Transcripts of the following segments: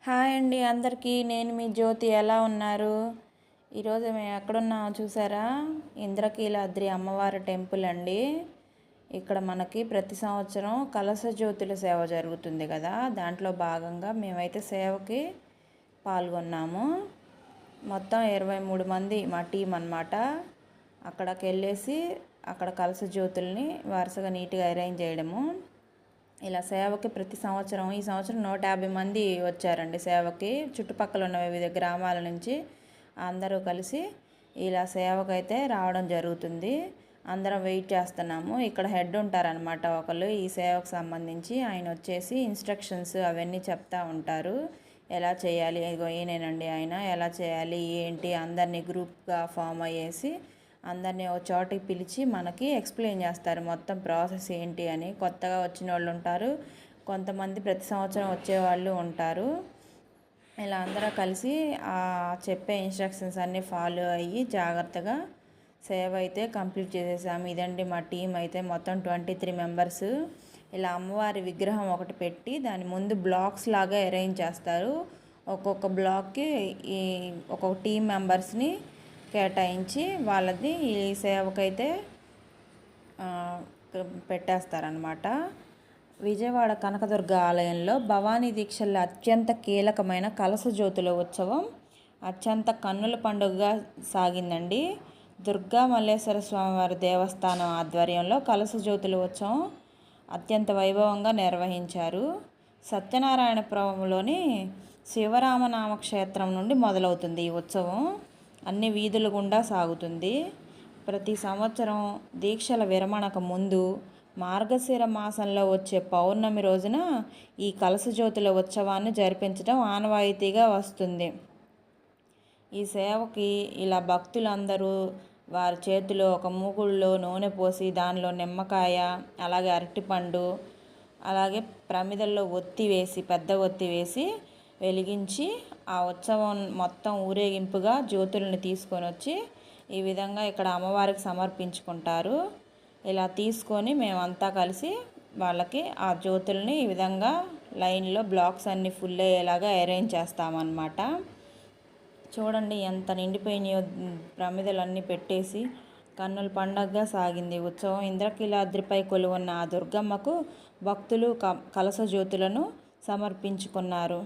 Hi అండి అందరికీ. నేను మీ జ్యోతి. ఎలా ఉన్నారు? ఈరోజు మేము ఎక్కడున్నామో చూసారా? ఇంద్రకీలాద్రి అమ్మవారి టెంపుల్ అండి. ఇక్కడ మనకి ప్రతి సంవత్సరం కలశ జ్యోతుల సేవ జరుగుతుంది కదా, దాంట్లో భాగంగా మేమైతే సేవకి పాల్గొన్నాము. మొత్తం 23 మంది మా టీం అన్నమాట. అక్కడికి వెళ్ళేసి అక్కడ కలశ జ్యోతుల్ని వరుసగా నీట్గా అరేంజ్ చేయడము. ఇలా సేవకి ప్రతి సంవత్సరం, ఈ సంవత్సరం 150 మంది వచ్చారండి సేవకి. చుట్టుపక్కల ఉన్న వివిధ గ్రామాల నుంచి అందరూ కలిసి ఇలా సేవకైతే రావడం జరుగుతుంది. అందరం వెయిట్ చేస్తున్నాము. ఇక్కడ హెడ్ ఉంటారనమాట ఒకళ్ళు ఈ సేవకు సంబంధించి. ఆయన వచ్చేసి ఇన్స్ట్రక్షన్స్ అవన్నీ చెప్తా ఉంటారు. ఎలా చేయాలి, ఇగో ఈయనేనండి ఆయన, ఎలా చేయాలి ఏంటి అందరినీ గ్రూప్గా ఫామ్ అయ్యేసి అందరినీ ఒక చోటికి పిలిచి మనకి ఎక్స్ప్లెయిన్ చేస్తారు మొత్తం ప్రాసెస్ ఏంటి అని. కొత్తగా వచ్చిన వాళ్ళు ఉంటారు, కొంతమంది ప్రతి సంవత్సరం వచ్చేవాళ్ళు ఉంటారు. ఇలా అందరూ కలిసి చెప్పే ఇన్స్ట్రక్షన్స్ అన్నీ ఫాలో అయ్యి జాగ్రత్తగా సేవ అయితే కంప్లీట్ చేసేసాము. ఇదండి మా టీం అయితే మొత్తం 23 మెంబర్స్. ఇలా అమ్మవారి విగ్రహం ఒకటి పెట్టి దాని ముందు బ్లాక్స్ లాగా అరేంజ్ చేస్తారు. ఒక్కొక్క బ్లాక్కి ఈ ఒక్కొక్క టీం మెంబర్స్ని కేటాయించి వాళ్ళది ఈ సేవకైతే పెట్టేస్తారనమాట. విజయవాడ కనకదుర్గ ఆలయంలో భవానీ దీక్షల్లో అత్యంత కీలకమైన కలశ జ్యోతుల ఉత్సవం అత్యంత కన్నుల పండుగగా సాగిందండి. దుర్గా మల్లేశ్వర స్వామివారి దేవస్థానం ఆధ్వర్యంలో కలశ జ్యోతుల ఉత్సవం అత్యంత వైభవంగా నిర్వహించారు. సత్యనారాయణపురంలోని శివరామనామ క్షేత్రం నుండి మొదలవుతుంది ఈ ఉత్సవం. అన్ని వీధుల గుండా సాగుతుంది. ప్రతి సంవత్సరం దీక్షల విరమణకు ముందు మార్గశిర మాసంలో వచ్చే పౌర్ణమి రోజున ఈ కలశ జ్యోతుల ఉత్సవాన్ని జరిపించడం ఆనవాయితీగా వస్తుంది. ఈ సేవకి ఇలా భక్తులందరూ వారి చేతిలో ఒక మూకుడులో నూనె పోసి దానిలో నిమ్మకాయ, అలాగే అరటిపండు, అలాగే ప్రమిదల్లో ఒత్తి వేసి, పెద్ద ఒత్తి వేసి వెలిగించి ఆ ఉత్సవం మొత్తం ఊరేగింపుగా జ్యోతులను తీసుకొని వచ్చి ఈ విధంగా ఇక్కడ అమ్మవారికి సమర్పించుకుంటారు. ఇలా తీసుకొని మేమంతా కలిసి వాళ్ళకి ఆ జ్యోతుల్ని ఈ విధంగా లైన్లో బ్లాక్స్ అన్నీ ఫుల్ అయ్యేలాగా అరేంజ్ చేస్తామన్నమాట. చూడండి ఎంత నిండిపోయినాయో, ప్రమిదలన్నీ పెట్టేసి కన్నుల పండగగా సాగింది ఉత్సవం. ఇంద్రకీలాద్రిపై కొలువున్న ఆ దుర్గమ్మకు భక్తులు కలశ జ్యోతులను సమర్పించుకున్నారు.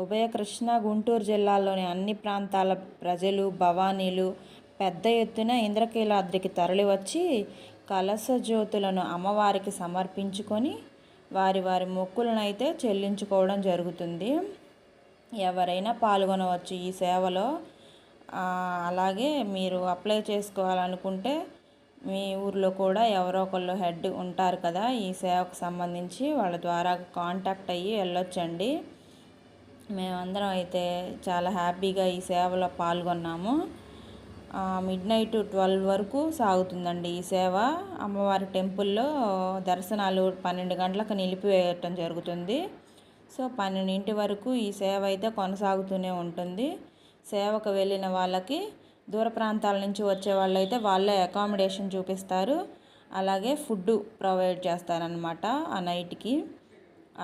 ఉభయ కృష్ణా, గుంటూరు జిల్లాల్లోని అన్ని ప్రాంతాల ప్రజలు, భవానీలు పెద్ద ఎత్తున ఇంద్రకీలాద్రికి తరలివచ్చి కలశ జ్యోతులను అమ్మవారికి సమర్పించుకొని వారి వారి మొక్కులను అయితే చెల్లించుకోవడం జరుగుతుంది. ఎవరైనా పాల్గొనవచ్చు ఈ సేవలో. అలాగే మీరు అప్లై చేసుకోవాలనుకుంటే మీ ఊర్లో కూడా ఎవరో ఒకళ్ళు హెడ్ ఉంటారు కదా ఈ సేవకు సంబంధించి, వాళ్ళ ద్వారా కాంటాక్ట్ అయ్యి వెళ్ళొచ్చండి. మేమందరం అయితే చాలా హ్యాపీగా ఈ సేవలో పాల్గొన్నాము. మిడ్నైట్ 12 వరకు సాగుతుందండి ఈ సేవ. అమ్మవారి టెంపుల్లో దర్శనాలు 12 గంటలకు నిలిపివేయటం జరుగుతుంది. సో 12 వరకు ఈ సేవ అయితే కొనసాగుతూనే ఉంటుంది. సేవకు వెళ్ళిన వాళ్ళకి దూర ప్రాంతాల నుంచి వచ్చే వాళ్ళు అయితే వాళ్ళే అకామిడేషన్ చూపిస్తారు, అలాగే ఫుడ్ ప్రొవైడ్ చేస్తారనమాట ఆ నైట్కి.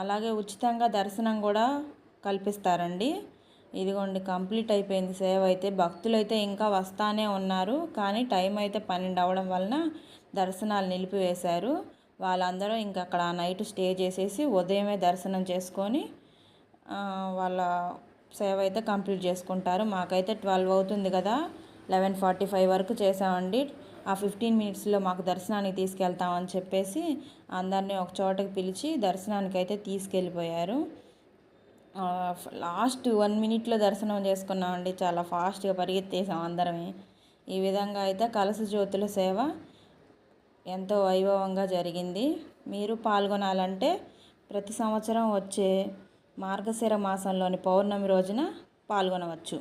అలాగే ఉచితంగా దర్శనం కూడా కల్పిస్తారండి. ఇదిగోండి కంప్లీట్ అయిపోయింది సేవ అయితే. భక్తులు అయితే ఇంకా వస్తానే ఉన్నారు, కానీ టైం అయితే 12 అవ్వడం వలన దర్శనాలు నిలిపివేశారు. వాళ్ళందరూ ఇంకా అక్కడ నైట్ స్టే చేసేసి ఉదయమే దర్శనం చేసుకొని వాళ్ళ సేవ అయితే కంప్లీట్ చేసుకుంటారు. మాకైతే 12 అవుతుంది కదా, 11:45 వరకు చేసామండి. ఆ 15 మినిట్స్లో మాకు దర్శనానికి తీసుకెళ్తామని చెప్పేసి అందరినీ ఒక చోటకి పిలిచి దర్శనానికి అయితే తీసుకెళ్ళిపోయారు. లాస్ట్ 1 మినిట్లో దర్శనం చేసుకున్నామండి. చాలా ఫాస్ట్గా పరిగెత్తేసాం అందరమే. ఈ విధంగా అయితే కలశ జ్యోతుల సేవ ఎంతో వైభవంగా జరిగింది. మీరు పాల్గొనాలంటే ప్రతి సంవత్సరం వచ్చే మార్గశిర మాసంలోని పౌర్ణమి రోజున పాల్గొనవచ్చు.